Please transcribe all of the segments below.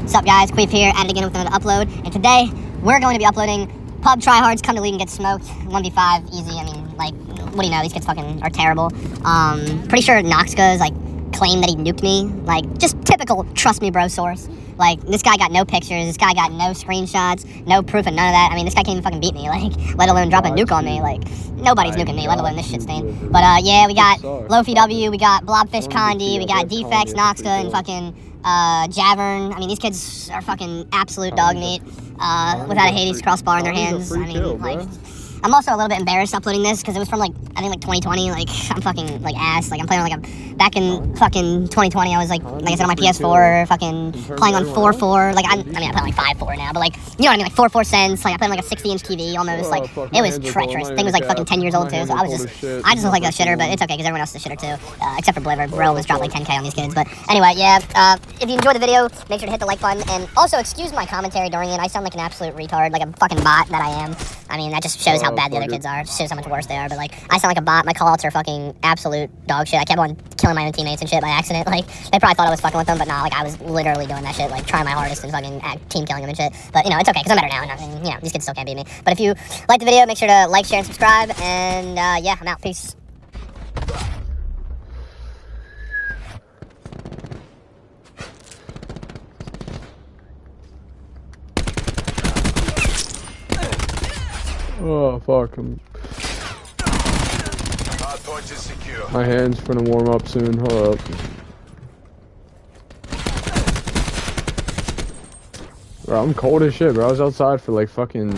What's up, guys? Queef here, at it again with another upload. And today, we're going to be uploading Pub Tryhards Come to League and Get Smoked. 1v5, easy. I mean, like, what do you know? These kids fucking are terrible. Pretty sure Noxga's, like, claimed that he nuked me. Like, just typical trust me bro source. Like, this guy got no pictures, this guy got no screenshots, no proof of none of that. I mean, this guy can't even fucking beat me, like, let alone drop a nuke on me. Like, nobody's nuking me, let alone this shit stain. But, yeah, we got Lofi W, we got Blobfish Condi, we got Defects, Noxga, and fucking, Javern. I mean, these kids are fucking absolute dog meat, without a Hades crossbar in their hands. I mean, like, I'm also a little bit embarrassed uploading this because it was from, like, I think, like, 2020. Like, I'm fucking, like, ass. Like, I'm playing, like, back in fucking 2020, I was, like I said, on my PS4, fucking playing on 4.4. Like, I mean, I play on, like, 5.4 now, but, like, you know what I mean? Like, 4.4 cents. Like, I played on, like, a 60-inch TV almost. Like, it was treacherous. The thing was, like, fucking 10 years old, too. So I just look like a shitter, but it's okay because everyone else is a shitter, too. Except for Bliver. Bro was dropped, like, 10K on these kids. But anyway, yeah. If you enjoyed the video, make sure to hit the like button. And also, excuse my commentary during it. I sound like an absolute retard, like a fucking bot that I am. I mean, that just shows how bad the other kids are. It shows how much worse they are. But, like, I sound like a bot. My callouts are fucking absolute dog shit. I kept on killing my own teammates and shit by accident. Like, they probably thought I was fucking with them, but nah, like, I was literally doing that shit, like, trying my hardest and fucking team killing them and shit. But, you know, it's okay, because I'm better now, and, I mean, you know, these kids still can't beat me. But if you like the video, make sure to like, share, and subscribe, and, yeah, I'm out. Peace. Oh, fuck. My hand's gonna warm up soon. Hold up. Bro, I'm cold as shit, bro. I was outside for like fucking...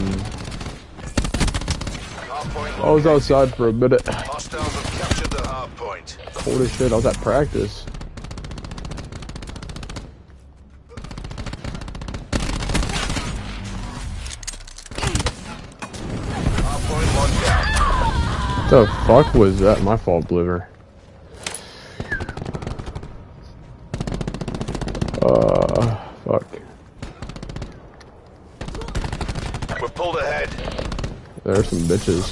I was outside for a minute. Cold as shit. I was at practice. What the fuck was that? My fault, Bliver. Fuck. We're pulled ahead. There's some bitches.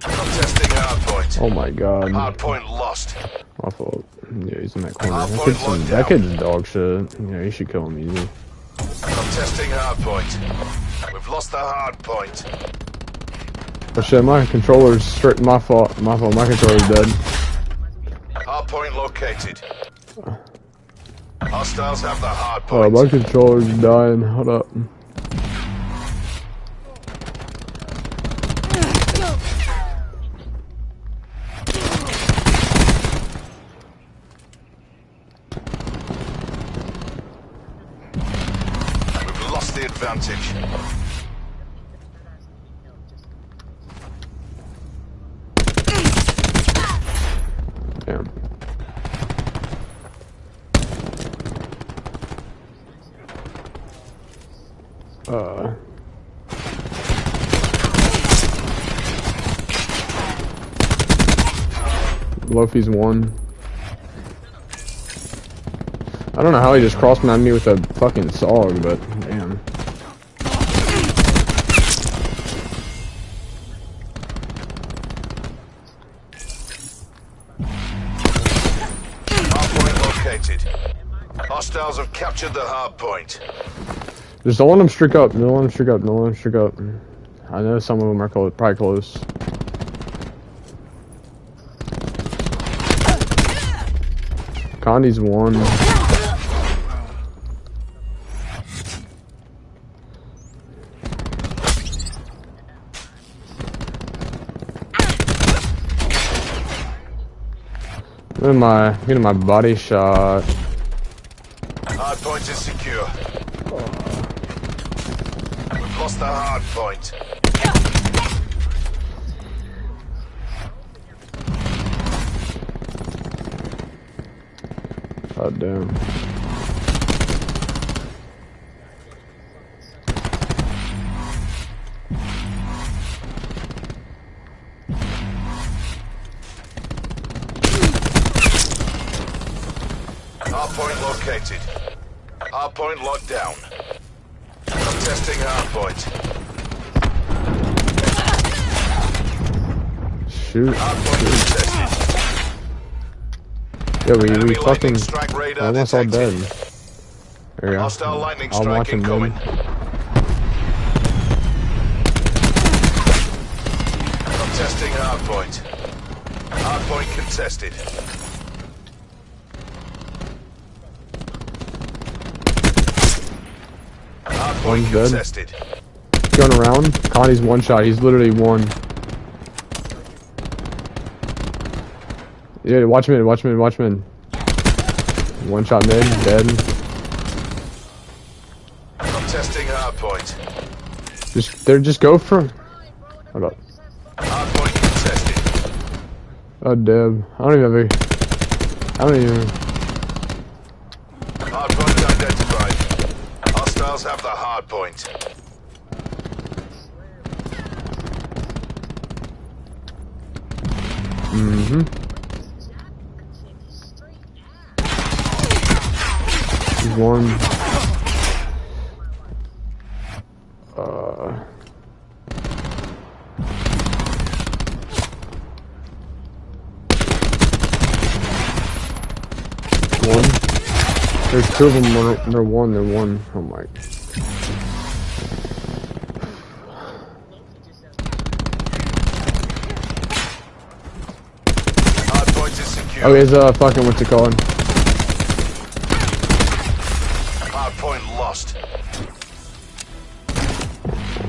I'm testing hardpoint. Oh my god. Hardpoint lost. My fault. Yeah, he's in that corner. That kid's dog shit. Yeah, you should kill him easy. I'm testing hardpoint. We've lost the hardpoint. Oh shit, my controller's straight. My fault. My fault. My controller's dead. Hardpoint located. Hostiles have the hardpoint. Oh, my controller's dying. Hold up. We've lost the advantage. Damn. Lofi's one. I don't know how he just crossed behind me with a fucking SOG, but damn. Hostiles have captured the hard point. Just don't let them streak up. Don't let them streak up. Don't let them streak up. I know some of them are probably close. Condi's one. Getting my body shot. Hard point is secure. We've lost the hard point. God damn. Hardpoint located. Hardpoint locked down. I'm testing hardpoint. shoot. Hardpoint contested. Yeah, we Enemy fucking lightning strike radar almost all detected. dead. There you go. Hostile lightning I'll strike watch him incoming. mid. Contesting hardpoint. Hardpoint contested. Hardpoint One's dead. contested. Going around. Connie's one shot. He's literally one. Yeah, watch mid, watch mid, watch mid. One shot mid, dead. Contesting hardpoint. Just go for. Hold up. Hardpoint contested. Oh, Deb. I don't even. Hardpoint identified. Hostiles have the hardpoint. He's one. One. There's two of them. They're one. Oh my. Hardpoint is secure. Oh, he's fucking what's it called? Hardpoint lost.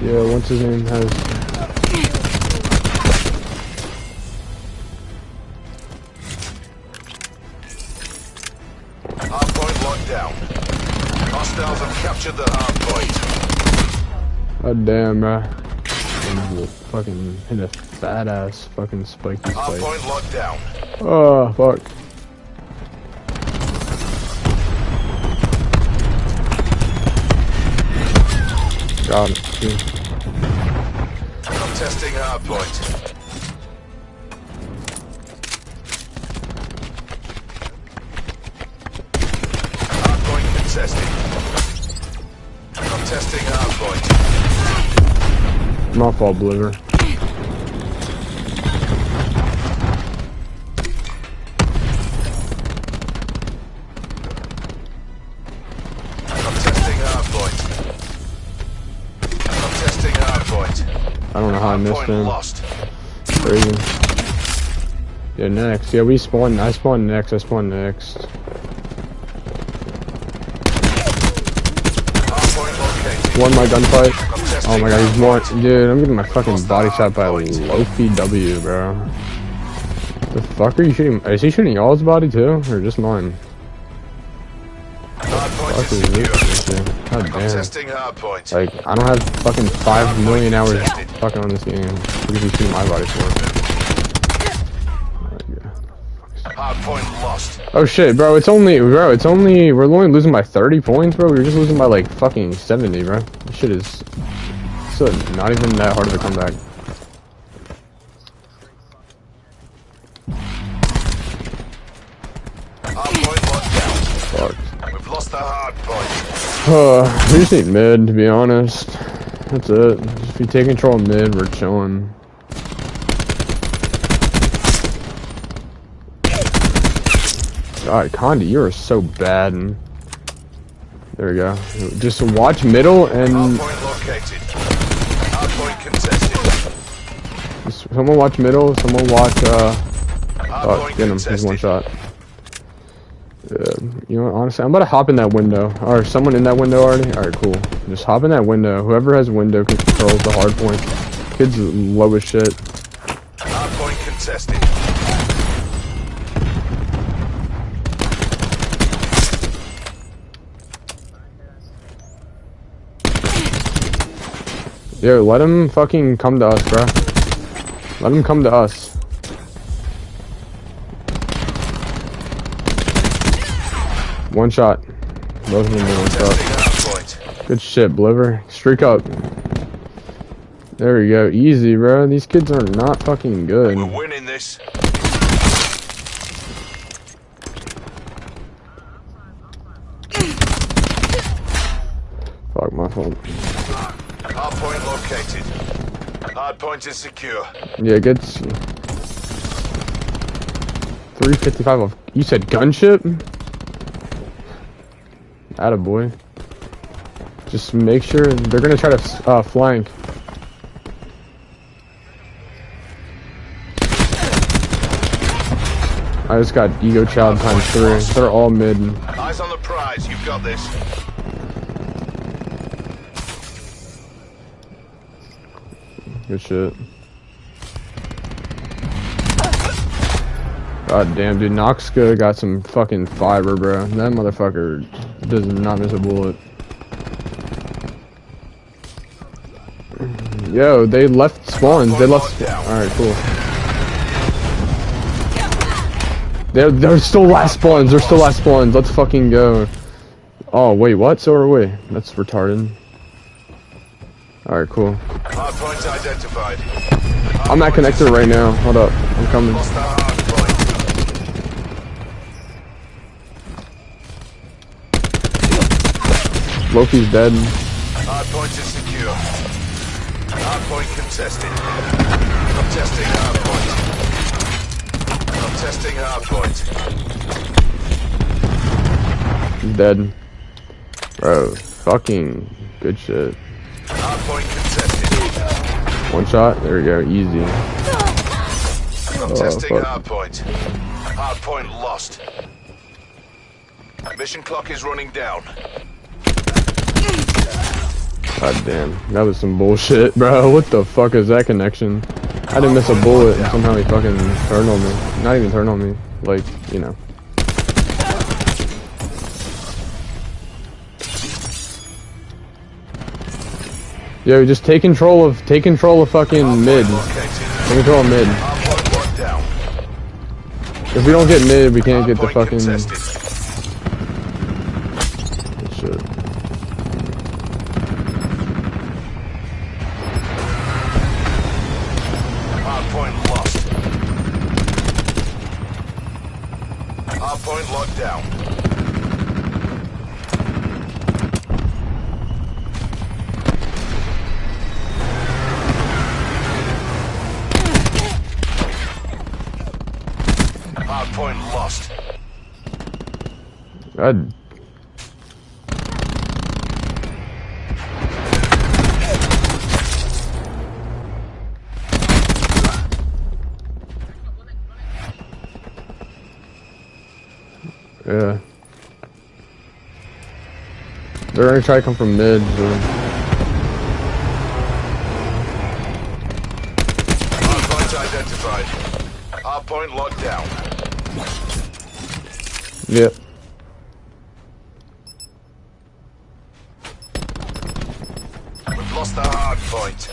Yeah, what's his name has. Hardpoint locked down. Hostiles have captured the hardpoint. Oh damn, bruh. Fucking hit a fat ass fucking spiky spike. Hardpoint locked down. Oh fuck. Got it. Contesting hardpoint. Hardpoint contested. Contesting hardpoint. My fault, Bliver. Contesting hardpoint. Contesting hardpoint. I don't know how I missed Hardpoint him. lost. Crazy. Yeah, next. Yeah, we spawned. I spawned next. Hardpoint located. Won my gunfight. Contesting Oh my god, he's hardpoint. more. Dude, I'm getting my fucking body shot by Lofi W, bro. The fuck are you shooting? Is he shooting y'all's body too? Or just mine? Hardpoint Fuck is is this secure. shit? God damn. Contesting hardpoint. Like, I don't have fucking 5 million hours fucking on this game. What did you shoot my body for? Hardpoint lost. Oh shit, bro, we're only losing by 30 points, bro. We were just losing by like fucking 70, bro. This shit is so not even that hard of a comeback. Hardpoint locked down. Fuck. We've lost the hardpoint. We just need mid, to be honest. That's it. Just if we take control of mid, we're chilling. God, Condi, you are so bad. And there we go. Just watch middle and Hardpoint located. Hardpoint contested. just, someone watch middle. Someone watch. Hardpoint Get him. He's contested. one shot. You know what? Honestly, I'm about to hop in that window. Or someone in that window already. All right, cool. Just hop in that window. Whoever has window controls the hard point. Kid's low as shit. Hardpoint contested. Yo, let him fucking come to us, bro. Let him come to us. One shot. Both of them in one shot. Hardpoint. Good shit, Bliver. Streak up. There we go. Easy, bro. These kids are not fucking good. We're winning this. Fuck, my fault. Hardpoint located. Hardpoint is secure. Yeah, good. 355 off. You said gunship? Attaboy. Just make sure they're gonna try to flank. I just got ego child times 3. They're all mid. Eyes on the prize. You've got this. Good shit. God damn, dude. Noxka got some fucking fiber, bro. That motherfucker does not miss a bullet. Yo, they left spawns. They left. Alright, cool. They're still last spawns. They're still last spawns. Let's fucking go. Oh, wait, what? So are we. That's retarded. Alright, cool. Hard points identified. I'm at connector right now. Hold up. I'm coming. Lost the hard point. Loki's dead. Hard point is secure. Hard point contested. Contesting hard point. Contesting hard point. He's dead. Bro, fucking good shit. Hard point contested. One shot. There we go. Easy. Contesting fuck. hard point. Hard point lost. Mission clock is running down. God damn. That was some bullshit, bro. What the fuck is that connection? I didn't miss a bullet and somehow he fucking turned on me. Not even turned on me. Like, you know. Yo, just take control of fucking mid. Take control of mid. If we don't get mid, we can't get the fucking shit. Hard point lost. Hard point locked down. Hard point lost. God. Yeah. They're gonna try to come from mid, so. Hard point identified. Hard point locked down. Yep. We've lost the hard point.